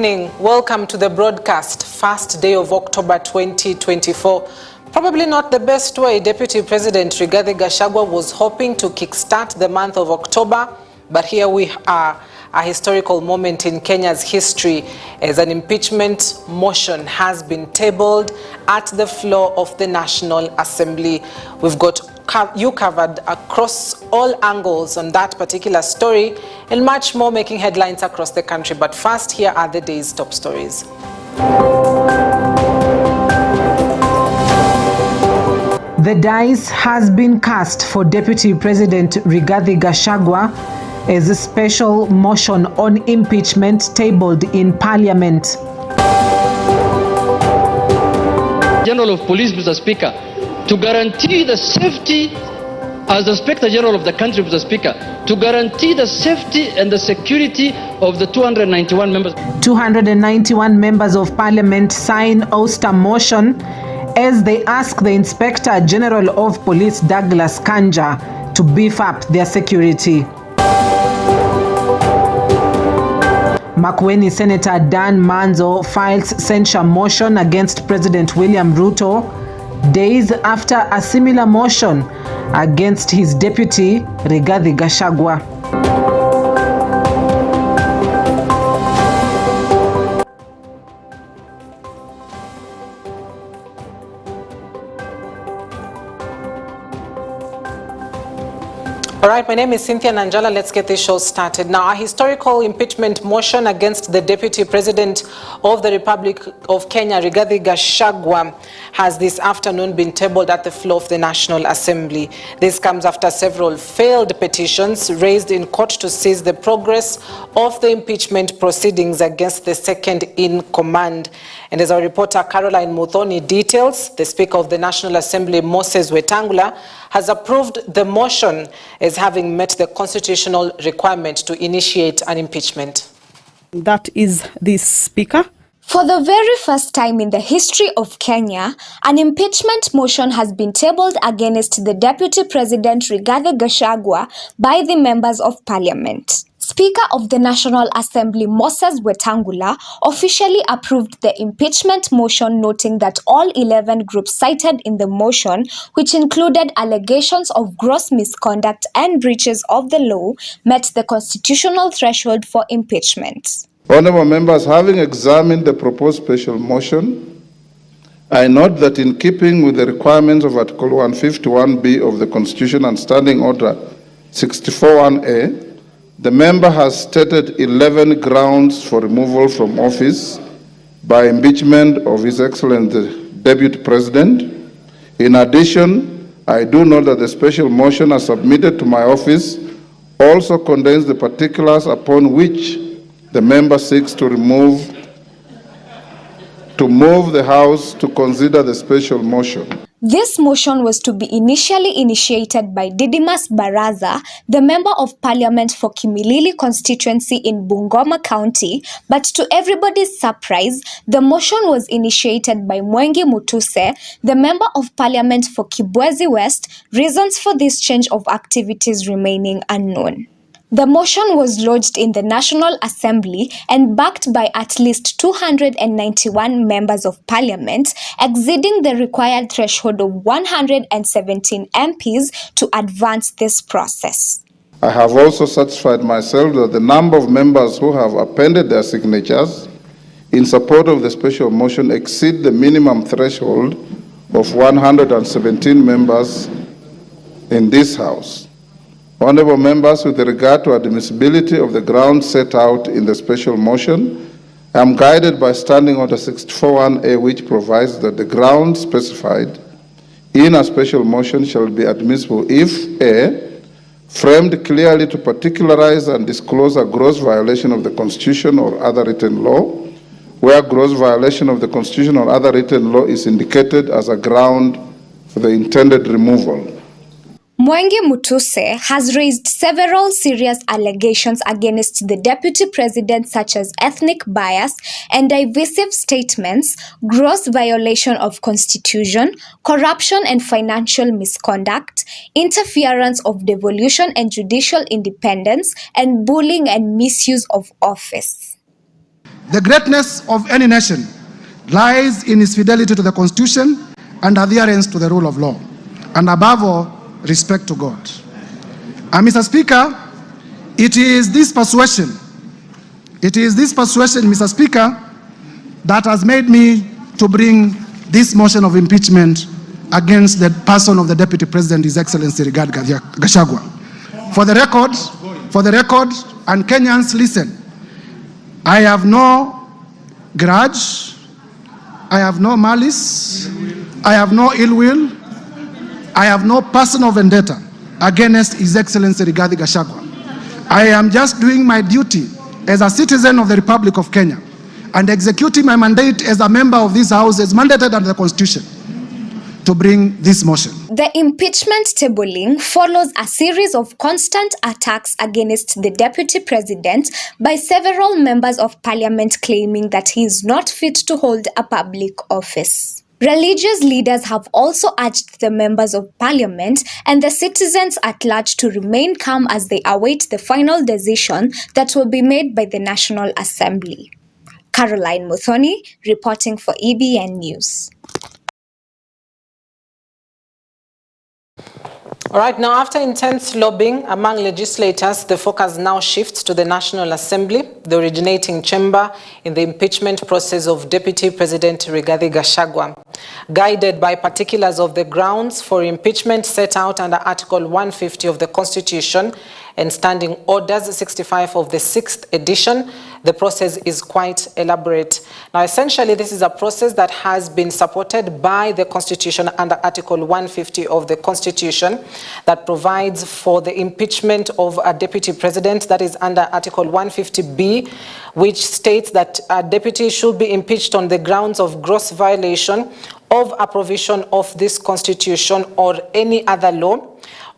evening. Welcome to the broadcast, first day of October 2024. Probably not the best way Deputy President Rigathi Gachagua was hoping to kickstart the month of October, but here we are, a historical moment in Kenya's history as an impeachment motion has been tabled at the floor of the National Assembly. We've got you covered across all angles on that particular story and much more making headlines across the country. But first, here are the day's top stories. The dice has been cast for Deputy President Rigathi Gachagua as a special motion on impeachment tabled in Parliament. General of Police, Mr. Speaker, to guarantee the safety, as the Inspector General of the country, Mr. Speaker, to guarantee the safety and the security of the 291 members. 291 members of Parliament sign ouster motion as they ask the Inspector General of Police, Douglas Kanja, to beef up their security. Makueni Senator Dan Manzo files censure motion against President William Ruto days after a similar motion against his deputy Rigathi Gachagua. All right, my name is Cynthia Nanjala. Let's get this show started. Now, a historical impeachment motion against the Deputy President of the Republic of Kenya, Rigathi Gachagua, has this afternoon been tabled at the floor of the National Assembly. This comes after several failed petitions raised in court to seize the progress of the impeachment proceedings against the second in command. And as our reporter Caroline Muthoni details, the Speaker of the National Assembly, Moses Wetangula, has approved the motion as having met the constitutional requirement to initiate an impeachment. That is the Speaker. For the very first time in the history of Kenya, an impeachment motion has been tabled against the Deputy President Rigathi Gachagua by the members of Parliament. Speaker of the National Assembly Moses Wetangula officially approved the impeachment motion, noting that all 11 groups cited in the motion, which included allegations of gross misconduct and breaches of the law, met the constitutional threshold for impeachment. Honourable members, having examined the proposed special motion, I note that in keeping with the requirements of Article 151B of the Constitution and Standing Order 64(1)A, the member has stated 11 grounds for removal from office by impeachment of His Excellency the Deputy President. In addition, I do note that the special motion as submitted to my office also contains the particulars upon which the member seeks to move the House to consider the special motion. This motion was to be initially initiated by Didymus Baraza, the Member of Parliament for Kimilili constituency in Bungoma County, but to everybody's surprise, the motion was initiated by Mwengi Mutuse, the Member of Parliament for Kibwezi West, reasons for this change of activities remaining unknown. The motion was lodged in the National Assembly and backed by at least 291 members of Parliament, exceeding the required threshold of 117 MPs to advance this process. I have also satisfied myself that the number of members who have appended their signatures in support of the special motion exceed the minimum threshold of 117 members in this House. Honourable members, with regard to admissibility of the grounds set out in the special motion, I am guided by Standing Order 64(1)A, which provides that the grounds specified in a special motion shall be admissible if A, framed clearly to particularize and disclose a gross violation of the Constitution or other written law, where gross violation of the Constitution or other written law is indicated as a ground for the intended removal. Mwengi Mutuse has raised several serious allegations against the Deputy President, such as ethnic bias and divisive statements, gross violation of Constitution, corruption and financial misconduct, interference of devolution and judicial independence, and bullying and misuse of office. The greatness of any nation lies in its fidelity to the Constitution and adherence to the rule of law, and above all, respect to God. And Mr. Speaker, it is this persuasion, Mr. Speaker, that has made me to bring this motion of impeachment against the person of the Deputy President, His Excellency Rigathi Gachagua. For the record, and Kenyans listen, I have no grudge, I have no malice, I have no ill will, I have no personal vendetta against His Excellency Rigathi Gachagua. I am just doing my duty as a citizen of the Republic of Kenya and executing my mandate as a member of this House as mandated under the Constitution to bring this motion. The impeachment tabling follows a series of constant attacks against the Deputy President by several members of Parliament claiming that he is not fit to hold a public office. Religious leaders have also urged the members of Parliament and the citizens at large to remain calm as they await the final decision that will be made by the National Assembly. Caroline Muthoni, reporting for EBN News. All right, now after intense lobbying among legislators, the focus now shifts to the National Assembly, the originating chamber in the impeachment process of Deputy President Rigathi Gachagua. Guided by particulars of the grounds for impeachment set out under Article 150 of the Constitution and Standing Orders 65 of the 6th edition, the process is quite elaborate. Now, essentially, this is a process that has been supported by the Constitution under Article 150 of the Constitution that provides for the impeachment of a deputy president. That is under Article 150B, which states that a deputy should be impeached on the grounds of gross violation of a provision of this Constitution or any other law,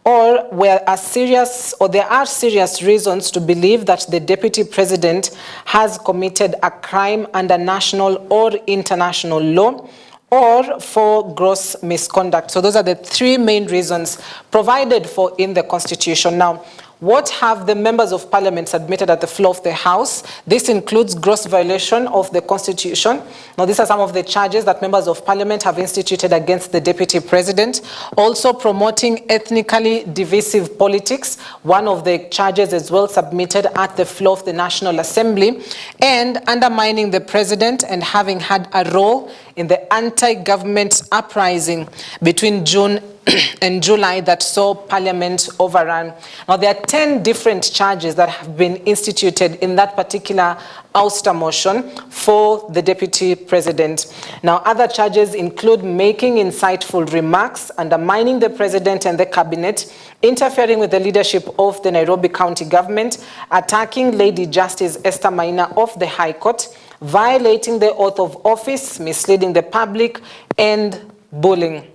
or where there are serious reasons to believe that the deputy president has committed a crime under national or international law, or for gross misconduct. So those are the three main reasons provided for in the Constitution. Now, what have the members of Parliament submitted at the floor of the House? This includes gross violation of the Constitution. Now, these are some of the charges that members of Parliament have instituted against the Deputy President. Also promoting ethnically divisive politics, one of the charges as well submitted at the floor of the National Assembly, and undermining the President and having had a role in the anti-government uprising between June and July that saw Parliament overrun. Now, there are 10 different charges that have been instituted in that particular ouster motion for the Deputy President. Now, other charges include making insightful remarks, undermining the President and the Cabinet, interfering with the leadership of the Nairobi County Government, attacking Lady Justice Esther Maina of the High Court, violating the oath of office, misleading the public, and bullying.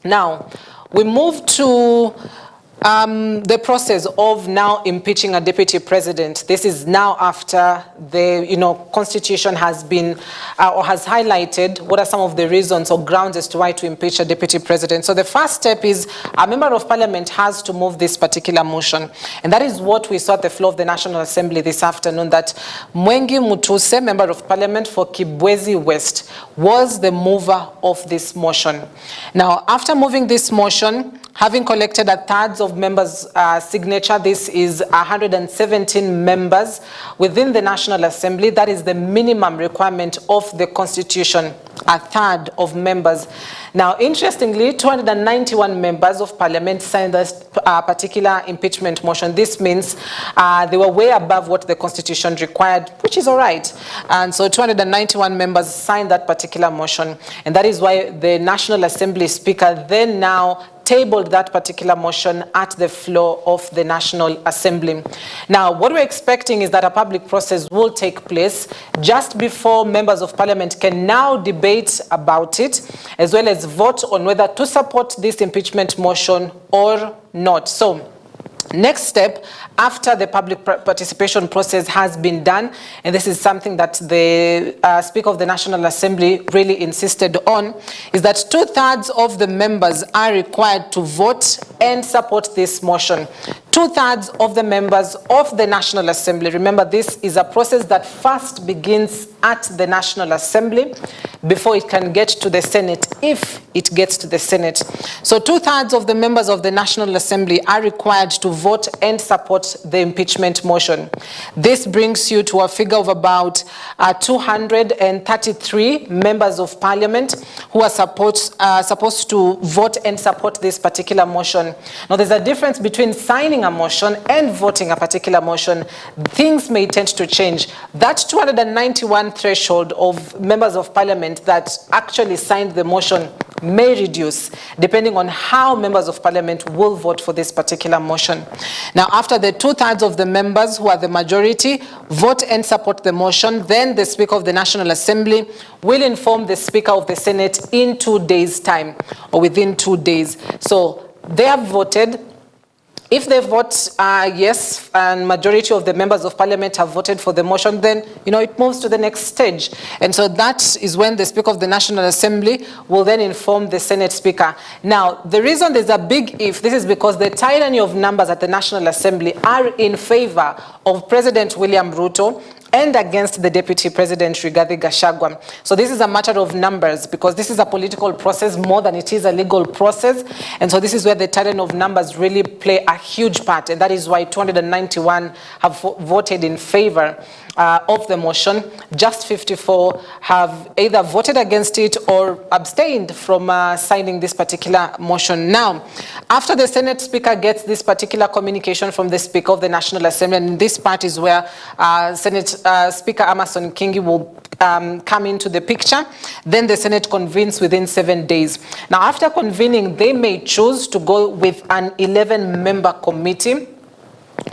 Now, we move to the process of now impeaching a deputy president. This is now after the Constitution has been or has highlighted what are some of the reasons or grounds as to why to impeach a deputy president. So the first step is a member of Parliament has to move this particular motion, and that is what we saw at the floor of the National Assembly this afternoon, that Mwengi Mutuse, member of Parliament for Kibwezi West, was the mover of this motion. Now, after moving this motion, having collected a third of members' signature, this is 117 members within the National Assembly. That is the minimum requirement of the Constitution, a third of members. Now, interestingly, 291 members of Parliament signed this particular impeachment motion. This means they were way above what the Constitution required, which is all right. And so 291 members signed that particular motion. And that is why the National Assembly Speaker then now tabled that particular motion at the floor of the National Assembly. Now, what we're expecting is that a public process will take place just before members of Parliament can now debate about it, as well as vote on whether to support this impeachment motion or not. So, next step, after the public participation process has been done, and this is something that the Speaker of the National Assembly really insisted on, is that 2/3 of the members are required to vote and support this motion. 2/3 of the members of the National Assembly. Remember, this is a process that first begins at the National Assembly before it can get to the Senate, if it gets to the Senate. So 2/3 of the members of the National Assembly are required to vote and support the impeachment motion. This brings you to a figure of about 233 members of parliament who are supposed to vote and support this particular motion. Now, there's a difference between signing a motion and voting a particular motion. Things may tend to change. That 291 threshold of members of parliament that actually signed the motion may reduce depending on how members of parliament will vote for this particular motion. Now, after the 2/3 of the members, who are the majority, vote and support the motion, then the Speaker of the National Assembly will inform the Speaker of the Senate in 2 days' time, or within 2 days. So they have voted. If they vote yes, and majority of the members of parliament have voted for the motion, then it moves to the next stage. And so that is when the Speaker of the National Assembly will then inform the Senate Speaker. Now, the reason there's a big if, this is because the tyranny of numbers at the National Assembly are in favor of President William Ruto and against the Deputy President Rigathi Gachagua. So this is a matter of numbers, because this is a political process more than it is a legal process. And so this is where the tyranny of numbers really play a huge part. And that is why 291 have voted in favor of the motion. Just 54 have either voted against it or abstained from signing this particular motion. Now, after the Senate Speaker gets this particular communication from the Speaker of the National Assembly, and this part is where Senate Speaker Amason Kingi will come into the picture, then the Senate convenes within 7 days. Now, after convening, they may choose to go with an 11-member committee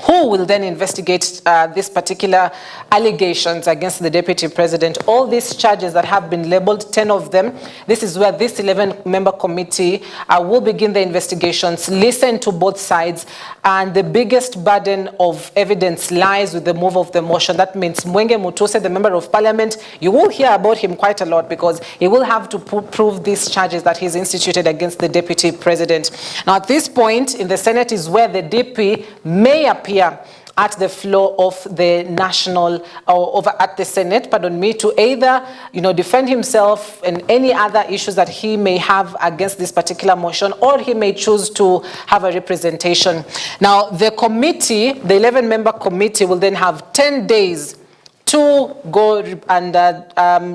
who will then investigate these particular allegations against the Deputy President. All these charges that have been labeled, 10 of them, this is where this 11-member committee will begin the investigations, listen to both sides, and the biggest burden of evidence lies with the move of the motion. That means Mwenge Mutuse, the Member of Parliament, you will hear about him quite a lot, because he will have to prove these charges that he's instituted against the Deputy President. Now, at this point in the Senate is where the DP may appear at the floor of the national, or at the Senate, to either, defend himself and any other issues that he may have against this particular motion, or he may choose to have a representation. Now, the committee, the 11-member committee, will then have 10 days to go and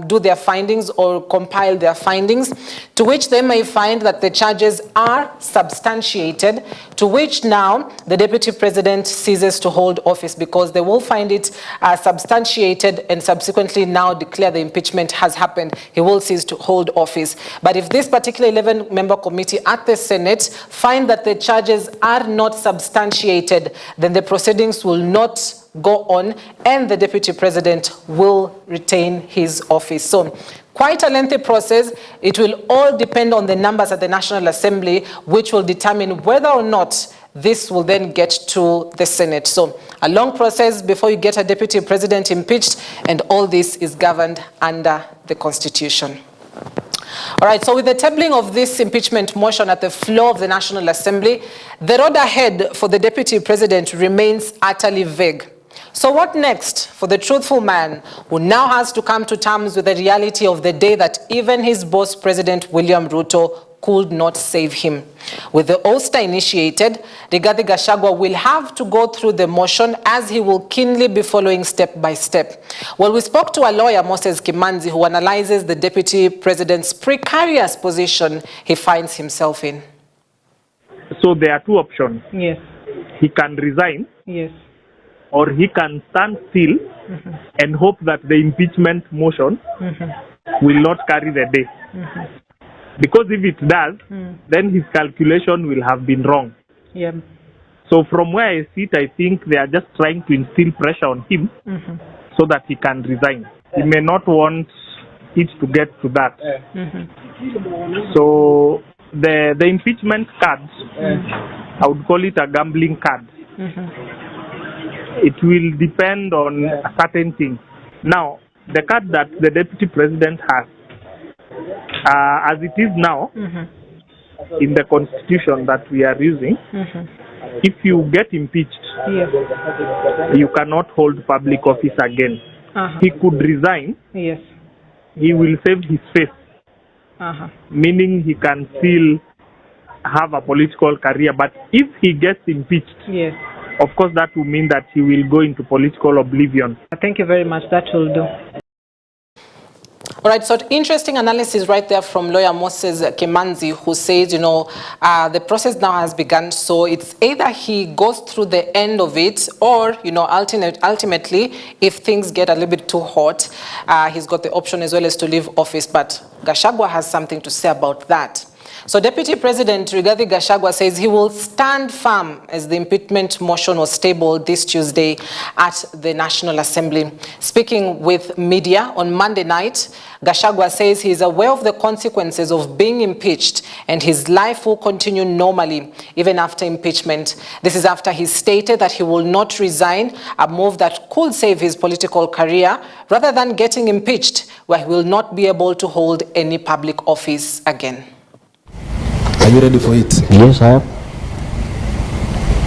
do their findings or compile their findings, to which they may find that the charges are substantiated, to which now the Deputy President ceases to hold office, because they will find it substantiated and subsequently now declare the impeachment has happened. He will cease to hold office. But if this particular 11-member committee at the Senate find that the charges are not substantiated, then the proceedings will not go on, and the Deputy President will retain his office. So, quite a lengthy process. It will all depend on the numbers at the National Assembly, which will determine whether or not this will then get to the Senate. So, a long process before you get a Deputy President impeached, and all this is governed under the Constitution. All right, so with the tabling of this impeachment motion at the floor of the National Assembly, the road ahead for the Deputy President remains utterly vague. So what next for the truthful man who now has to come to terms with the reality of the day that even his boss, President William Ruto, could not save him? With the ouster initiated, Rigathi Gachagua will have to go through the motion, as he will keenly be following step by step. Well, we spoke to a lawyer, Moses Kimanzi, who analyzes the Deputy President's precarious position he finds himself in. So there are two options. Yes. He can resign. Yes. Or he can stand still and hope that the impeachment motion will not carry the day. Because if it does, then his calculation will have been wrong. Yeah. So from where I sit, I think they are just trying to instill pressure on him so that he can resign. He may not want it to get to that. So the impeachment card, I would call it a gambling card. It will depend on certain things. Now, the card that the Deputy President has, as it is now, in the Constitution that we are using, if you get impeached, Yes. you cannot hold public office again. He could resign. Yes. He will save his face, meaning he can still have a political career. But if he gets impeached, Yes. of course, that will mean that he will go into political oblivion. Thank you very much. That will do. All right, so interesting analysis right there from lawyer Moses Kimanzi, who says, the process now has begun. So it's either he goes through the end of it or, ultimately, if things get a little bit too hot, he's got the option as well as to leave office. But Gachagua has something to say about that. So Deputy President Rigathi Gachagua says he will stand firm as the impeachment motion was tabled this Tuesday at the National Assembly. Speaking with media on Monday night, Gachagua says he is aware of the consequences of being impeached and his life will continue normally even after impeachment. This is after he stated that he will not resign, a move that could save his political career rather than getting impeached, where he will not be able to hold any public office again. Are you ready for it? Yes, I am.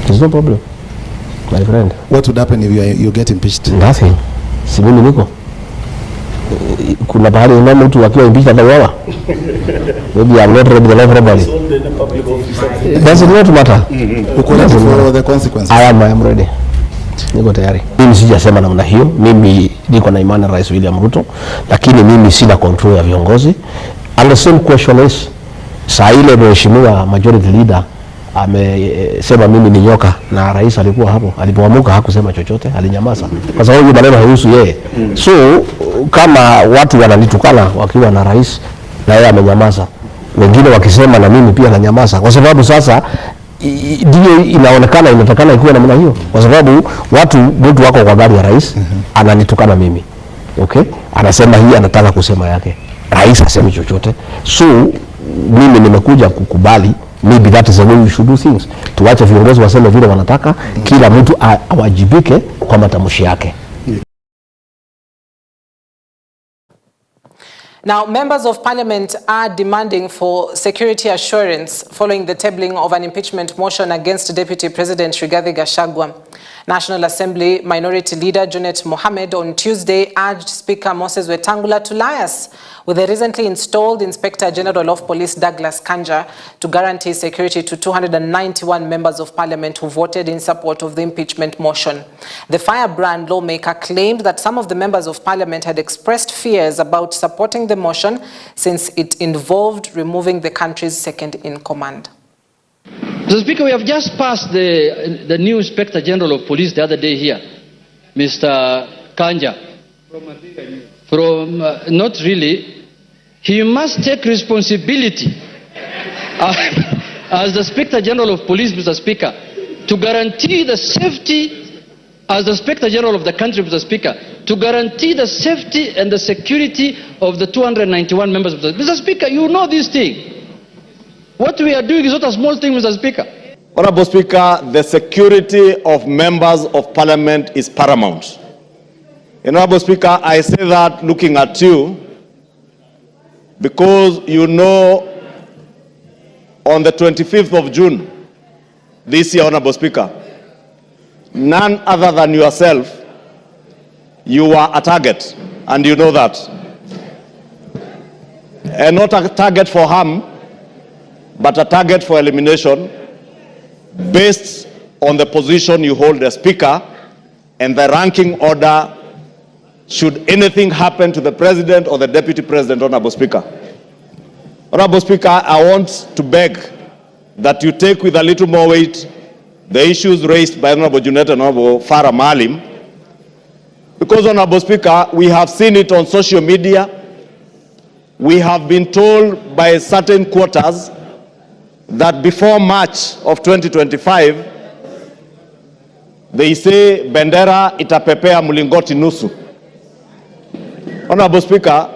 There's no problem, my friend. What would happen if you get impeached? Nothing. Si mimi niko. Kuna bahari na mtu akiwa impeached atauawa. Maybe I'm not ready to live properly. Does it not matter? Uko ready for the consequences? I am ready. Niko tayari. Mimi sijasema namna hiyo. Mimi niko na imani Rais William Ruto, lakini mimi sina control ya viongozi. And the same question is, saa ile mheshimiwa majority leader amesema mimi ni nyoka na rais alikuwa hapo, alipoamuka hakusema chochote, alinyamaza kwa sababu maneno hayahusu yeye. So kama watu wananitukana wakiwa na rais na yeye amenyamaza, wengine wakisema na mimi pia nanyamaza, kwa sababu sasa ndio inaonekana inatakana ikuwe namna hiyo, kwa sababu mtu wako kwa gari ya rais ananitukana mimi, okay, anasema hii, anataka kusema yake, rais asemi chochote. So mimi nimekuja kukubali, maybe that is the way we should do things. Tuache viongozi waseme vile wanataka, kila mtu awajibike kwa matamshi yake. Now, members of parliament are demanding for security assurance following the tabling of an impeachment motion against Deputy President Rigathi Gachagua. National Assembly Minority Leader Junet Mohammed on Tuesday urged Speaker Moses Wetangula to liaise with the recently installed Inspector General of Police Douglas Kanja to guarantee security to 291 members of parliament who voted in support of the impeachment motion. The firebrand lawmaker claimed that some of the members of parliament had expressed fears about supporting the motion since it involved removing the country's second in command. Mr. Speaker, we have just passed the new Inspector General of Police the other day here, Mr. Kanja. Not really. He must take responsibility as the Inspector General of Police, Mr. Speaker, to guarantee the safety, as the Inspector General of the country, Mr. Speaker, to guarantee the safety and the security of the 291 members of the... Mr. Speaker, you know this thing. What we are doing is not a small thing, Mr. Speaker. Honorable Speaker, the security of members of parliament is paramount. Honorable Speaker, I say that looking at you because you know on the 25th of June this year, Honorable Speaker, none other than yourself, you were a target, and you know that. And not a target for harm, but a target for elimination based on the position you hold as Speaker and the ranking order should anything happen to the President or the Deputy President, Honorable Speaker. Honorable Speaker, I want to beg that you take with a little more weight the issues raised by Honorable Junet and Honorable Farah Maalim, because, Honorable Speaker, we have seen it on social media. We have been told by certain quarters that before March of 2025, they say bendera itapepea mlingoti nusu. Honorable Speaker,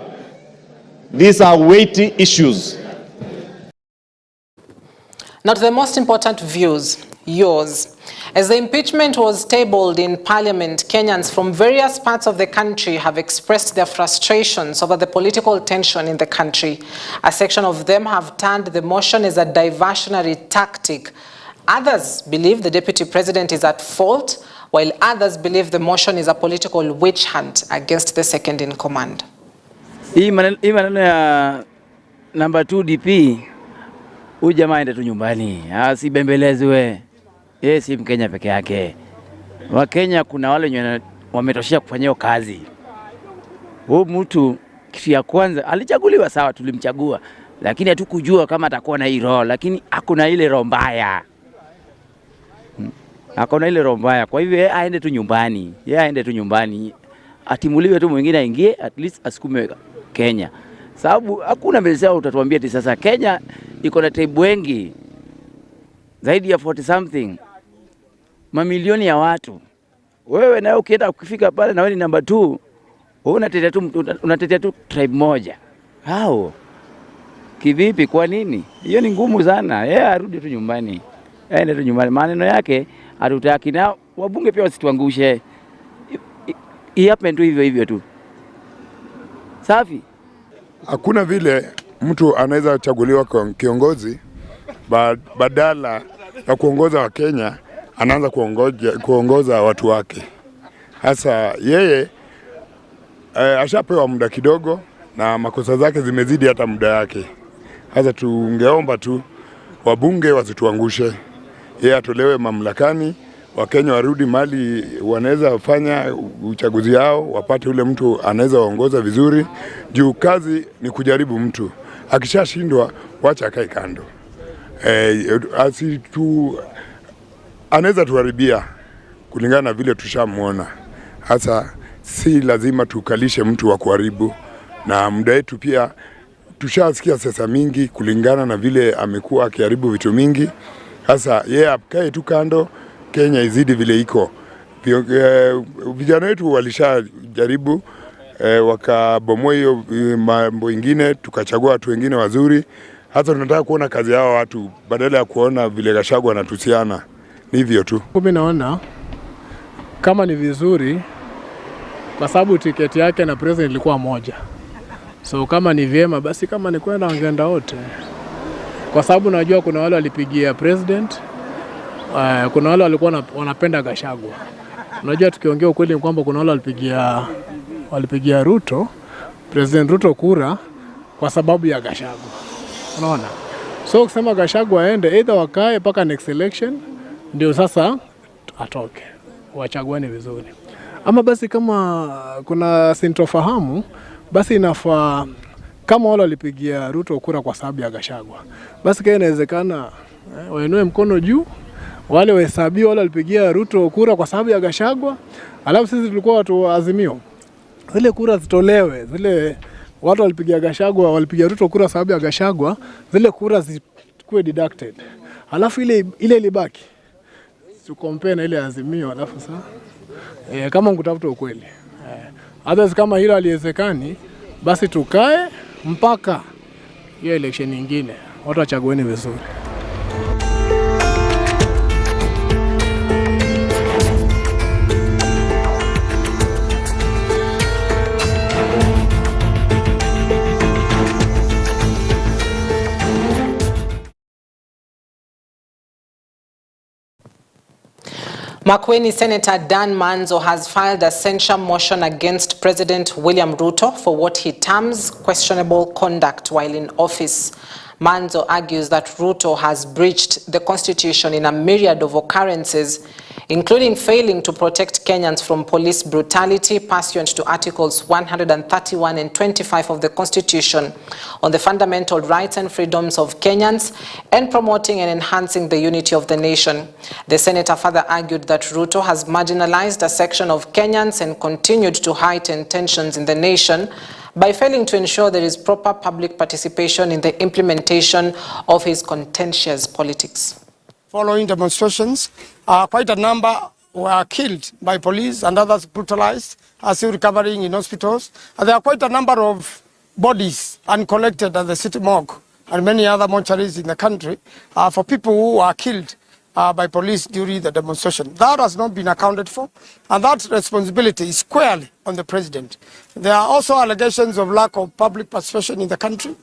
these are weighty issues. Now to the most important views, yours. As the impeachment was tabled in Parliament, Kenyans from various parts of the country have expressed their frustrations over the political tension in the country. A section of them have termed the motion as a diversionary tactic Others believe the deputy president is at fault, while others believe the motion is a political witch hunt against the second in command. Hii maneno ya number 2 DP, huyu jamaa aende tu nyumbani, asibembelezwe. Yeye si Mkenya peke yake. Wakenya kuna wale wenye wametoshia kufanyia kazi. Huyu mtu kitu ya kwanza alichaguliwa, sawa, tulimchagua, lakini hatukujua kama atakuwa na hii roho, lakini hakuna ile roho mbaya. Hakuna ile roho mbaya. Kwa hivyo yeye aende tu nyumbani. Yeye aende tu nyumbani. Atimuliwe tu mwingine aingie, at least asukume Kenya. Sababu hakuna mbele utatuambia ati sasa Kenya iko na tribe wengi zaidi ya 40 something. Mamilioni ya watu. Wewe na ukienda ukifika pale na wewe ni number 2, wewe unatetea tu tribe moja. Hao. Kivipi, kwa nini? Hiyo ni ngumu sana. Yeye arudi tu nyumbani. Aende tu nyumbani. Maneno yake hatutaki, na wabunge pia wasituangushe. Happen tu hivyo tu. Safi. Hakuna vile mtu anaweza chaguliwa kwa kiongozi badala ya kuongoza wa Kenya anaanza kuongoza watu wake. Hasa yeye ashapewa muda kidogo na makosa zake zimezidi hata muda yake. Hasa tungeomba tu wabunge wasituangushe. Yeye atolewe mamlakani, Wakenya warudi mali wanaweza fanya uchaguzi yao, wapate ule mtu anaweza waongoza vizuri. Juu kazi ni kujaribu mtu. Akishashindwa wacha akae kando. Anaweza tuharibia kulingana na vile tushamuona. Hasa si lazima tukalishe mtu wa kuharibu, na muda wetu pia tushasikia sasa mingi kulingana na vile amekuwa akiharibu vitu mingi. Hasa yeye akae tu kando, Kenya izidi vile iko. Vijana wetu walishajaribu wakabomoa hiyo mambo ingine, tukachagua watu wengine wazuri. Hata tunataka kuona kazi yao watu badala ya kuona vile Gachagua anatusiana. Ni hivyo tu. Mimi naona kama ni vizuri kwa sababu tiketi yake na president ilikuwa moja. So kama ni vyema basi, kama ni kwenda wangeenda wote. Kwa sababu najua kuna wale walipigia president, kuna wale walikuwa wanapenda Gachagua. Unajua tukiongea ukweli ni kwamba kuna wale walipigia Ruto, President Ruto kura kwa sababu ya Gachagua. Unaona? So kusema Gachagua aende, either wakae mpaka next election ndio sasa atoke. Wachaguane vizuri. Ama basi kama kuna sintofahamu, basi inafaa kama wale walipigia Ruto kura kwa sababu ya Gachagua, basi kama inawezekana wainue mkono juu, wale wahesabiwa wale walipigia Ruto kura kwa sababu ya Gachagua, alafu sisi tulikuwa watu wa Azimio, zile kura zitolewe, zile watu walipigia Gachagua, walipigia Ruto kura sababu ya Gachagua, zile kura zikuwe deducted, alafu ile ilibaki tukompare na ile Azimio, alafu sasa kama mkutafuta ukweli, hata kama hilo haliwezekani, basi tukae mpaka hiyo election nyingine, watu wachagueni vizuri. Makueni Senator Dan Manzo has filed a censure motion against President William Ruto for what he terms questionable conduct while in office. Manzo argues that Ruto has breached the constitution in a myriad of occurrences, including failing to protect Kenyans from police brutality pursuant to Articles 131 and 25 of the Constitution on the fundamental rights and freedoms of Kenyans and promoting and enhancing the unity of the nation. The senator further argued that Ruto has marginalized a section of Kenyans and continued to heighten tensions in the nation by failing to ensure there is proper public participation in the implementation of his contentious politics. Following demonstrations, quite a number were killed by police and others brutalized, are still recovering in hospitals. And there are quite a number of bodies uncollected at the city morgue and many other mortuaries in the country for people who were killed by police during the demonstration. That has not been accounted for, and that responsibility is squarely on the president. There are also allegations of lack of public participation in the country,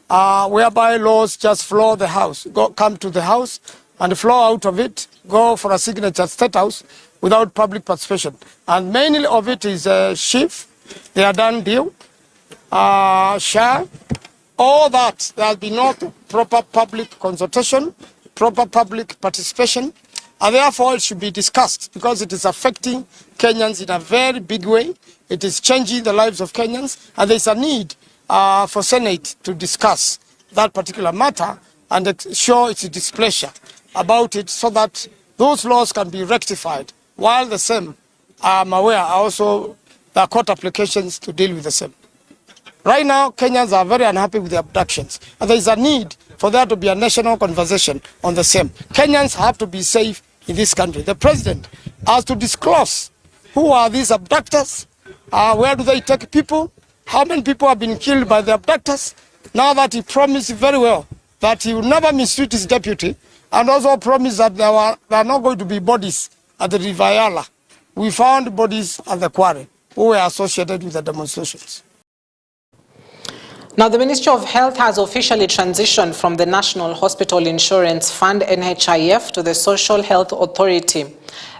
whereby laws just floor the house, come to the house, and flow out of it, go for a signature state house without public participation. And mainly of it is SHIF, they are done deal, SHA, all that. There has been no proper public consultation, proper public participation, and therefore it should be discussed because it is affecting Kenyans in a very big way. It is changing the lives of Kenyans, and there is a need for Senate to discuss that particular matter and show its displeasure about it so that those laws can be rectified. While the same, I'm aware, also there are court applications to deal with the same. Right now, Kenyans are very unhappy with the abductions, and there is a need for there to be a national conversation on the same. Kenyans have to be safe in this country. The president has to disclose who are these abductors, where do they take people, how many people have been killed by the abductors. Now that he promised very well that he will never mistreat his deputy, and also promised that there are not going to be bodies at the Riviera. We found bodies at the quarry who were associated with the demonstrations. Now, the Ministry of Health has officially transitioned from the National Hospital Insurance Fund, NHIF, to the Social Health Authority.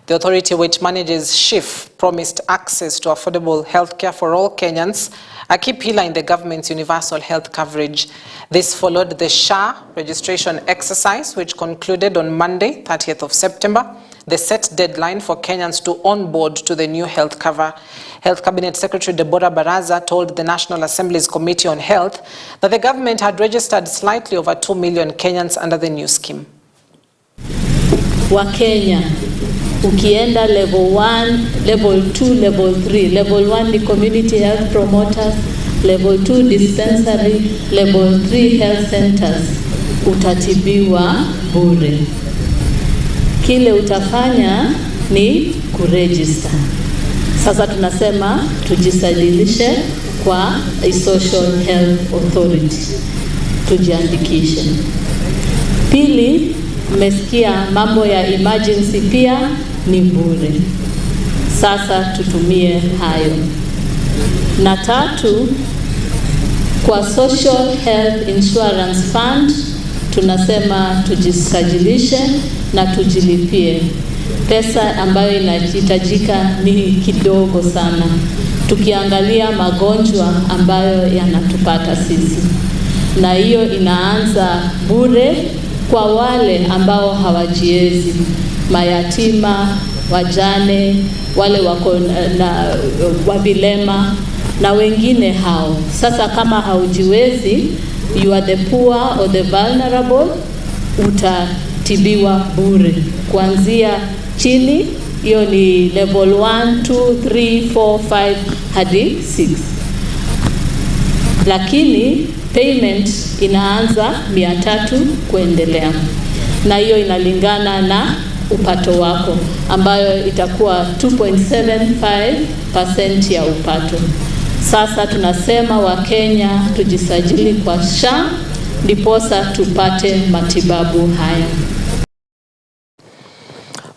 The authority, which manages SHIF, promised access to affordable health care for all Kenyans, a key pillar in the government's universal health coverage. This followed the SHA registration exercise, which concluded on Monday, 30th of September, the set deadline for Kenyans to onboard to the new health cover. Health Cabinet Secretary Deborah Baraza told the National Assembly's Committee on Health that the government had registered slightly over 2 million Kenyans under the new scheme. Wakenya, ukienda level 1, level 2, level 3. Level 1 ni community health promoters, level 2 dispensary, level 3 health centers. Utatibiwa bure. Kile utafanya ni kuregister. Sasa tunasema tujisajilishe kwa Social Health Authority. Tujiandikishe. Pili, mmesikia mambo ya emergency pia ni bure. Sasa tutumie hayo. Na tatu, kwa Social Health Insurance Fund tunasema tujisajilishe na tujilipie. Pesa ambayo inahitajika ni kidogo sana, tukiangalia magonjwa ambayo yanatupata sisi. Na hiyo inaanza bure kwa wale ambao hawajiezi, mayatima, wajane, wale wako na wabilema na wengine hao. Sasa kama haujiwezi, you are the poor or the vulnerable, utatibiwa bure. Kuanzia chini, hiyo ni level 1, 2, 3, 4, 5 hadi 6. Lakini payment inaanza 300 kuendelea. Na hiyo inalingana na upato wako, ambayo itakuwa 2.75% ya upato. Sasa tunasema Wakenya tujisajili kwa SHA ndiposa tupate matibabu haya.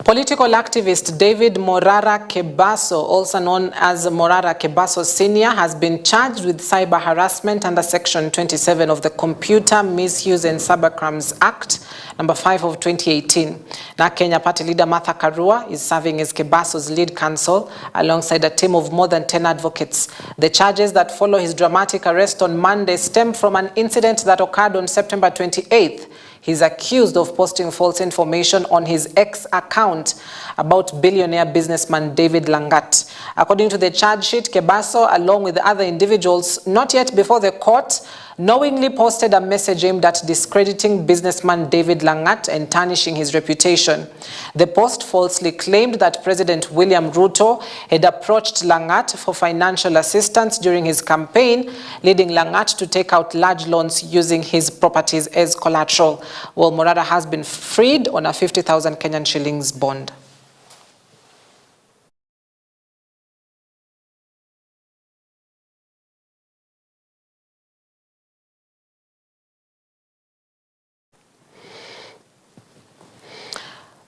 Political activist David Morara Kebaso, also known as Morara Kebaso Sr., has been charged with cyber harassment under Section 27 of the Computer Misuse and Cybercrimes Act, number 5 of 2018. Now, Kenya Party leader Martha Karua is serving as Kebaso's lead counsel alongside a team of more than 10 advocates. The charges that follow his dramatic arrest on Monday stem from an incident that occurred on September 28th. He's accused of posting false information on his X account about billionaire businessman David Langat. According to the charge sheet, Kebaso, along with other individuals not yet before the court, knowingly posted a message aimed at discrediting businessman David Langat and tarnishing his reputation. The post falsely claimed that President William Ruto had approached Langat for financial assistance during his campaign, leading Langat to take out large loans using his properties as collateral. Well, Morara has been freed on a 50,000 Kenyan shillings bond.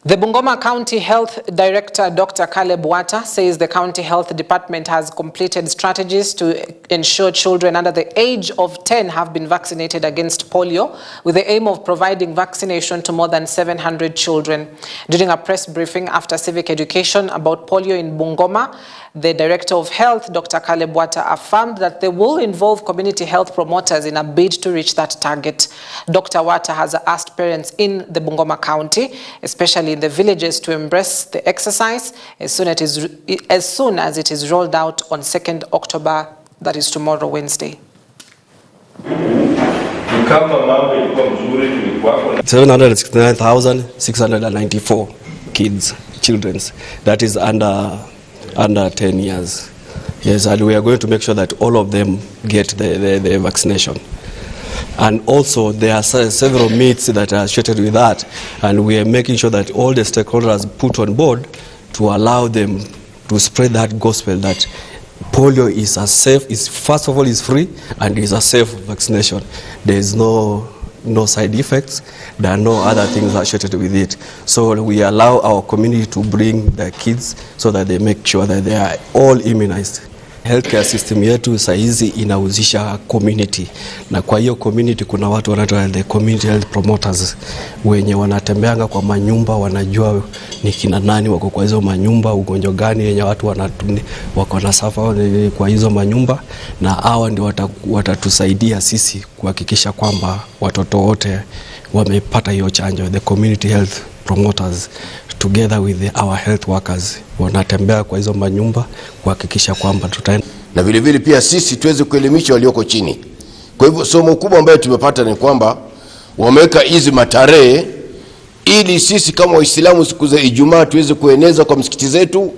The Bungoma County Health Director, Dr. Caleb Wata, says the County Health Department has completed strategies to ensure children under the age of 10 have been vaccinated against polio, with the aim of providing vaccination to more than 700 children. During a press briefing after civic education about polio in Bungoma, the Director of Health, Dr. Caleb Wata, affirmed that they will involve community health promoters in a bid to reach that target. Dr. Wata has asked parents in the Bungoma County, especially in the villages, to embrace the exercise as soon as it is rolled out on 2nd October, that is tomorrow, Wednesday. 769,694 children, that is under 10 years. Yes, and we are going to make sure that all of them get the vaccination. And also there are several myths that are associated with that, and we are making sure that all the stakeholders put on board to allow them to spread that gospel that polio is a safe, first of all is free and is a safe vaccination. There is no side effects, there are no other things associated with it. So we allow our community to bring their kids so that they make sure that they are all immunized. Healthcare system yetu saizi inahusisha community, na kwa hiyo community kuna watu wanaitwa the community health promoters wenye wanatembeanga kwa manyumba, wanajua ni kina nani wako kwa hizo manyumba, ugonjwa gani yenye watu wako na safa kwa hizo manyumba, na hawa ndio watatusaidia sisi kuhakikisha kwamba watoto wote wamepata hiyo chanjo. The community health promoters together with our health workers wanatembea kwa hizo manyumba kuhakikisha kwamba tutaenda, na vile vile pia sisi tuweze kuelimisha walioko chini. Kwa hivyo somo kubwa ambayo tumepata ni kwamba wameweka hizi matarehe ili sisi kama Waislamu siku za Ijumaa tuweze kueneza kwa msikiti zetu,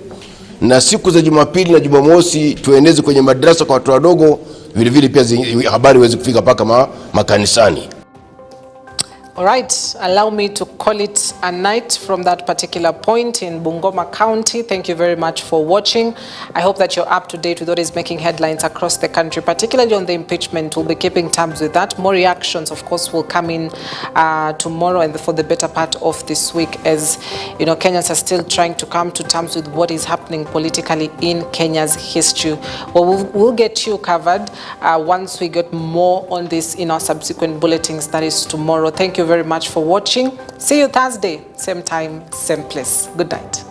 na siku za Jumapili na Jumamosi tueneze kwenye madrasa kwa watu wadogo, vile vile pia habari iweze kufika paka makanisani. All right, allow me to call it a night from that particular point in Bungoma County. Thank you very much for watching. I hope that you're up to date with what is making headlines across the country, particularly on the impeachment. We'll be keeping tabs with that. More reactions, of course, will come in tomorrow and for the better part of this week, as you know, Kenyans are still trying to come to terms with what is happening politically in Kenya's history. Well, we'll get you covered once we get more on this in our subsequent bulletins, that is tomorrow. Thank you very much for watching. See you Thursday, same time, same place. Good night.